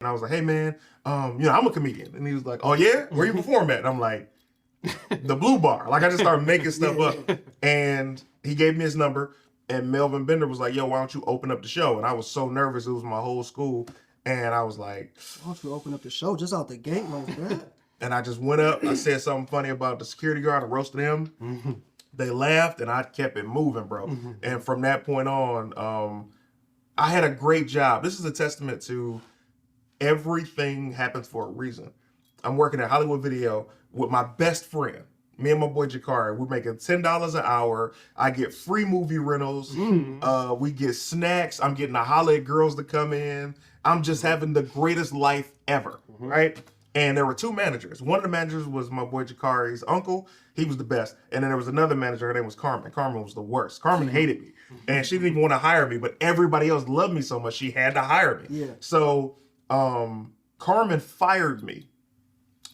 And I was like, hey man, I'm a comedian. And he was like, oh yeah? Where you perform at? And I'm like, the Blue Bar. Like I just started making stuff up. And he gave me his number. And Melvin Bender was like, yo, why don't you open up the show? And I was so nervous. It was my whole school. And I was like, why don't you open up the show just out the gate like that? And I just went up. I said something funny about the security guard. I roasted him. Mm-hmm. They laughed, and I kept it moving, bro. Mm-hmm. And from that point on, I had a great job. This is a testament to everything happens for a reason. I'm working at Hollywood Video with my best friend. Me and my boy Jakari, we're making $10 an hour. I get free movie rentals. Mm-hmm. We get snacks. I'm getting the holla at girls to come in. I'm just having the greatest life ever, mm-hmm. right? And there were two managers. One of the managers was my boy Jakari's uncle. He was the best. And then there was another manager. Her name was Carmen. Carmen was the worst. Carmen hated me. And she didn't even want to hire me. But everybody else loved me so much, she had to hire me. Yeah. So Carmen fired me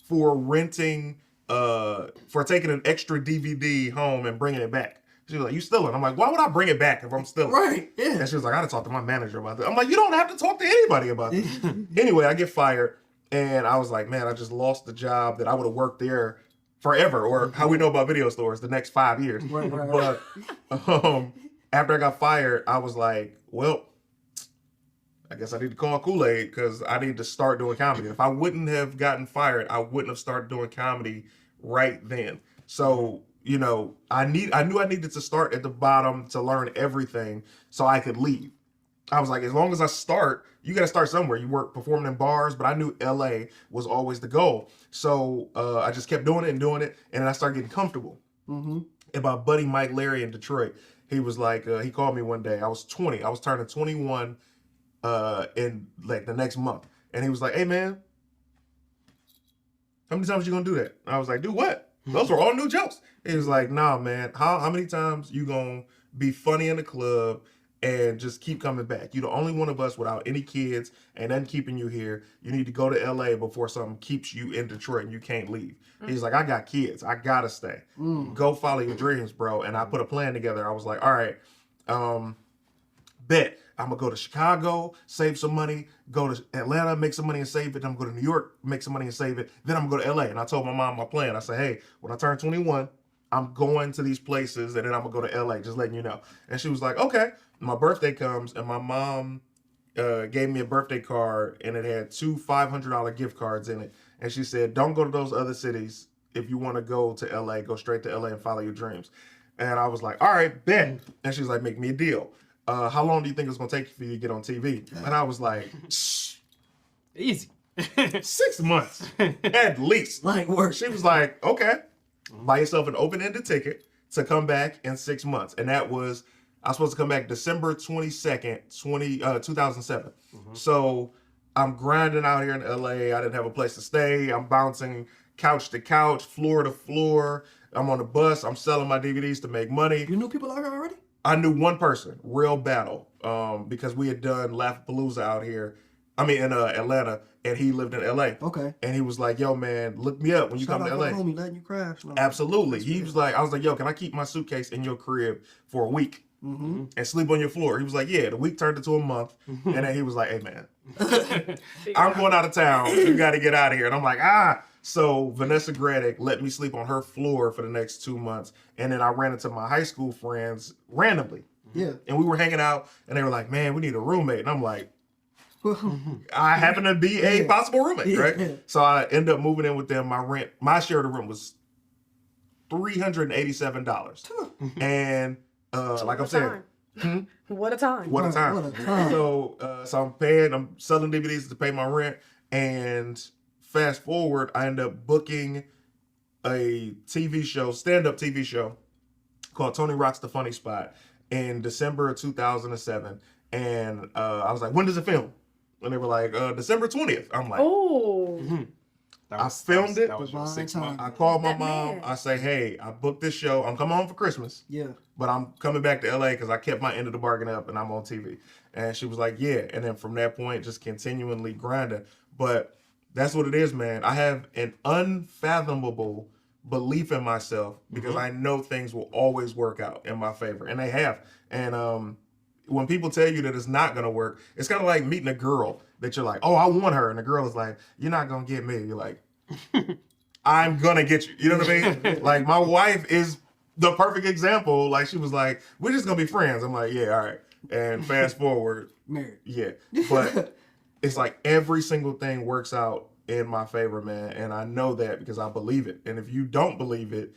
for renting, for taking an extra DVD home and bringing it back. She was like, you stealing? I'm like, why would I bring it back if I'm stealing? Right, yeah. And she was like, I got to talk to my manager about this. I'm like, you don't have to talk to anybody about this. Anyway, I get fired. And I was like, man, I just lost the job that I would have worked there forever, or how we know about video stores, the next 5 years. Right. But after I got fired, I was like, well, I guess I need to call Kool-Aid because I need to start doing comedy. If I wouldn't have gotten fired, I wouldn't have started doing comedy right then. So, I knew I needed to start at the bottom to learn everything so I could leave. I was like, as long as I start, you got to start somewhere. You work performing in bars, but I knew LA was always the goal. So I just kept doing it, and then I started getting comfortable. Mm-hmm. And my buddy Mike Larry in Detroit, he was like, he called me one day. I was 20. I was turning 21 in like the next month. And he was like, hey, man, how many times you going to do that? I was like, do what? Those were all new jokes. He was like, nah, man, how many times you going to be funny in the club and just keep coming back? You're the only one of us without any kids and nothing keeping you here. You need to go to LA before something keeps you in Detroit and you can't leave. He's like, I got kids. I got to stay. Go follow your dreams, bro. And I put a plan together. I was like, all right, bet. I'm going to go to Chicago, save some money, go to Atlanta, make some money and save it. Then I'm going to go to New York, make some money and save it. Then I'm going to go to LA. And I told my mom my plan. I said, hey, when I turn 21, I'm going to these places and then I'm going to go to LA, just letting you know. And she was like, okay. My birthday comes and my mom gave me a birthday card and it had two $500 gift cards in it. And she said, don't go to those other cities. If you want to go to LA, go straight to LA and follow your dreams. And I was like, all right, bet. And she's like, make me a deal. How long do you think it's going to take for you to get on TV? And I was like, easy. 6 months at least. Like work. She was like, okay, buy yourself an open-ended ticket to come back in 6 months. And that was, I was supposed to come back December 22nd, 2007. Mm-hmm. So I'm grinding out here in LA. I didn't have a place to stay. I'm bouncing couch to couch, floor to floor. I'm on the bus. I'm selling my DVDs to make money. You knew people out here already? I knew one person, Real Battle, because we had done Laughapalooza out here. I mean, in Atlanta, and he lived in LA. Okay. And he was like, yo, man, look me up when you come to LA. Homie letting you crash. No. Absolutely. He was like, I was like, yo, can I keep my suitcase in your crib for a week and sleep on your floor? He was like, yeah. The week turned into a month. And then he was like, hey, man, I'm going out of town. You got to get out of here. And I'm like, So Vanessa Gradick let me sleep on her floor for the next 2 months. And then I ran into my high school friends randomly. Yeah. And we were hanging out and they were like, man, we need a roommate. And I'm like, I happen to be a possible roommate, right? Yeah. So I ended up moving in with them. My share of the room was $387. And like I'm saying, What a time. What a time. So I'm selling DVDs to pay my rent. And fast forward, I end up booking a TV show, stand-up TV show called Tony Rock's The Funny Spot in December of 2007. And I was like, when does it film? And they were like, December 20th. I'm like, oh. I filmed it. That was your 6 months. I called my mom. I say, hey, I booked this show. I'm coming home for Christmas. Yeah. But I'm coming back to LA because I kept my end of the bargain up and I'm on TV. And she was like, yeah. And then from that point, just continually grinding. But that's what it is, man. I have an unfathomable belief in myself because I know things will always work out in my favor. And they have. And when people tell you that it's not gonna work, it's kind of like meeting a girl that you're like, oh, I want her, and the girl is like, you're not gonna get me. You're like, I'm gonna get you. You know what I mean? Like my wife is the perfect example. Like she was like, we're just gonna be friends. I'm like, yeah, all right. And fast forward, Married. yeah. But it's like every single thing works out in my favor, man. And I know that because I believe it. And if you don't believe it,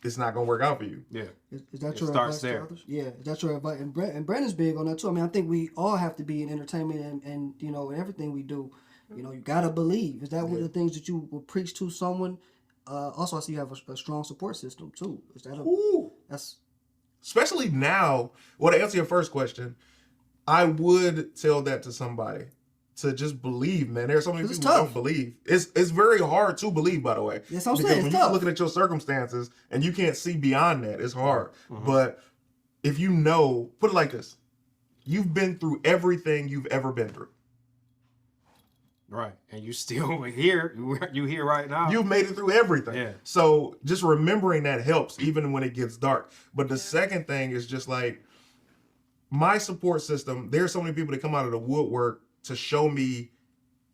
it's not gonna work out for you. Yeah. Is that It your starts advice there. to others? Yeah, is that your advice? And Brandon's big on that too. I mean, I think we all have to be in entertainment and you know, in everything we do. You know, you gotta believe. Is that one of the things that you would preach to someone? Also, I see you have a strong support system too. Is that Ooh. that's Especially now. Well, to answer your first question, I would tell that to somebody to just believe, man. There are so many 'Cause people it's who tough. don't believe. It's very hard to believe, by the way. Yes, I'm Because saying, when it's you're tough. looking at your circumstances and you can't see beyond that, it's hard. Mm-hmm. But if you know, put it like this: you've been through everything you've ever been through. Right. And you still here. You here right now. You've made it through everything. Yeah. So just remembering that helps, even when it gets dark. But the second thing is just like my support system. There's so many people that come out of the woodwork to show me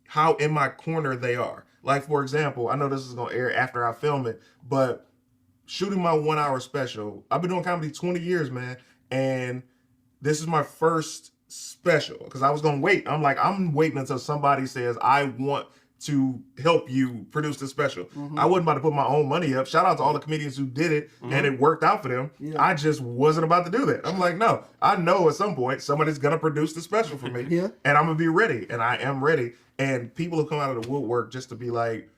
how in my corner they are. Like, for example, I know this is going to air after I film it, but shooting my 1 hour special, I've been doing comedy 20 years, man. And this is my first special because I was going to wait. I'm like, I'm waiting until somebody says, I want to help you produce this special. I wasn't about to put my own money up. Shout out to all the comedians who did it and it worked out for them. Yeah. I just wasn't about to do that. I'm like, no, I know at some point somebody's going to produce the special for me Yeah. and I'm going to be ready. And I am ready. And people have come out of the woodwork just to be like,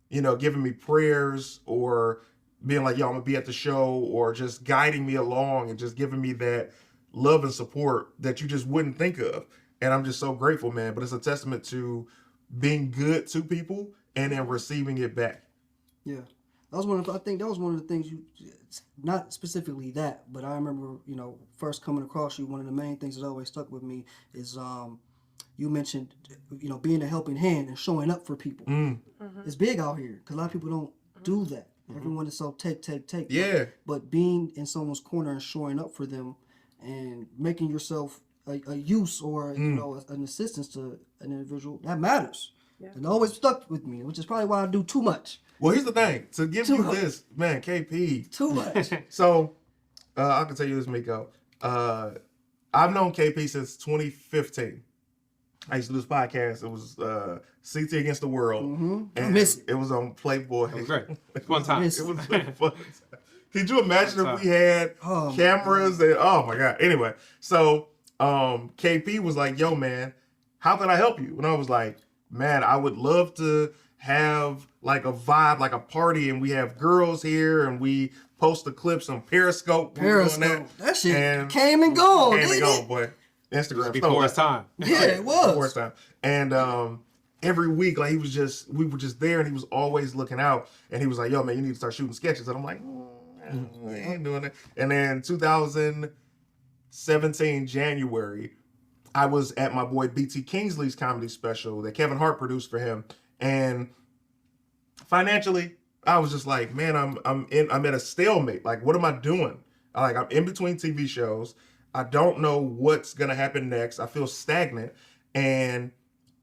you know, giving me prayers or being like, yo, I'm going to be at the show or just guiding me along and just giving me that love and support that you just wouldn't think of. And I'm just so grateful, man. But it's a testament to being good to people and then receiving it back. Yeah, that was I think that was one of the things you, not specifically that, but I remember, you know, first coming across you. One of the main things that always stuck with me is you mentioned, you know, being a helping hand and showing up for people. It's big out here because a lot of people don't do that. Everyone is so take. Yeah. But being in someone's corner and showing up for them and making yourself a use or you know an assistance to an individual, that matters. Yeah. And it always stuck with me, which is probably why I do too much. Well, here's the thing. To give you this, man, KP. Too much. So, I can tell you this, Miko. I've known KP since 2015. I used to do this podcast. It was CT Against the World. I And miss it. it was on Playboy. It was great. Fun time. Miss It was fun. Could you imagine if we had Oh, cameras and oh my god. Anyway, so KP was like, yo man, how can I help you? And I was like, man, I would love to have like a vibe, like a party, and we have girls here and we post the clips on Periscope. We were doing Periscope. That shit And came and gone. came and didn't gone, it? boy. Instagram Before stole its it. time. Yeah, it was. Before its time. And every week, like we were just there, and he was always looking out. And he was like, "Yo, man, you need to start shooting sketches." And I'm like, I ain't doing it. And then 2017 January, I was at my boy BT Kingsley's comedy special that Kevin Hart produced for him, and financially, I was just like, man, I'm at a stalemate. Like, what am I doing? I'm in between TV shows. I don't know what's gonna happen next. I feel stagnant. And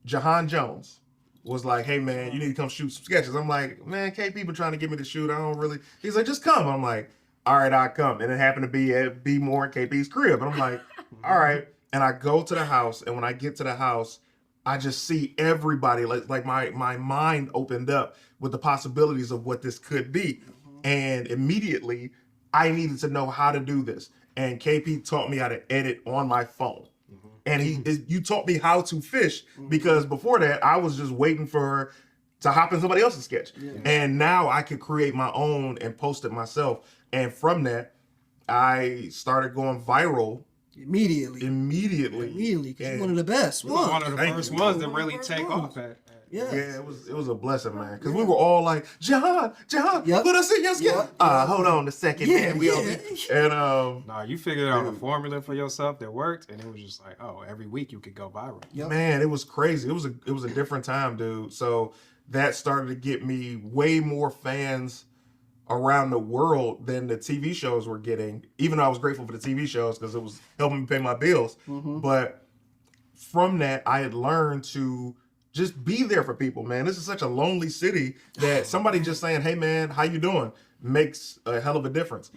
Jahan Jones was like, hey man, you need to come shoot some sketches. I'm like, man, KP been trying to get me to shoot. I don't really. He's like, just come. I'm like, all right, I'll come. And it happened to be at B Moore and KP's crib. And I'm like, all right. And I go to the house, and when I get to the house, I just see everybody. Like my mind opened up with the possibilities of what this could be. And immediately I needed to know how to do this. And KP taught me how to edit on my phone. And you taught me how to fish, because before that I was just waiting for to hop in somebody else's sketch. And now I could create my own and post it myself. And from that, I started going viral Immediately, because you're one of the best. You were one of the Thank first you. ones to One of the really first take ones. off at. Yeah. Yeah, it was a blessing, man. Because we were all like, Jahan, Yep. put us in your sketch. Yep. Hold on a second, Yeah, man. We all yeah. and Nah, you figured out a formula for yourself that worked, and it was just like, oh, every week you could go viral. Yep. man, it was crazy. It was a different time, dude. So that started to get me way more fans around the world than the TV shows were getting. Even though I was grateful for the TV shows because it was helping me pay my bills. But from that, I had learned to just be there for people, man. This is such a lonely city that somebody just saying, "Hey, man, how you doing?" makes a hell of a difference.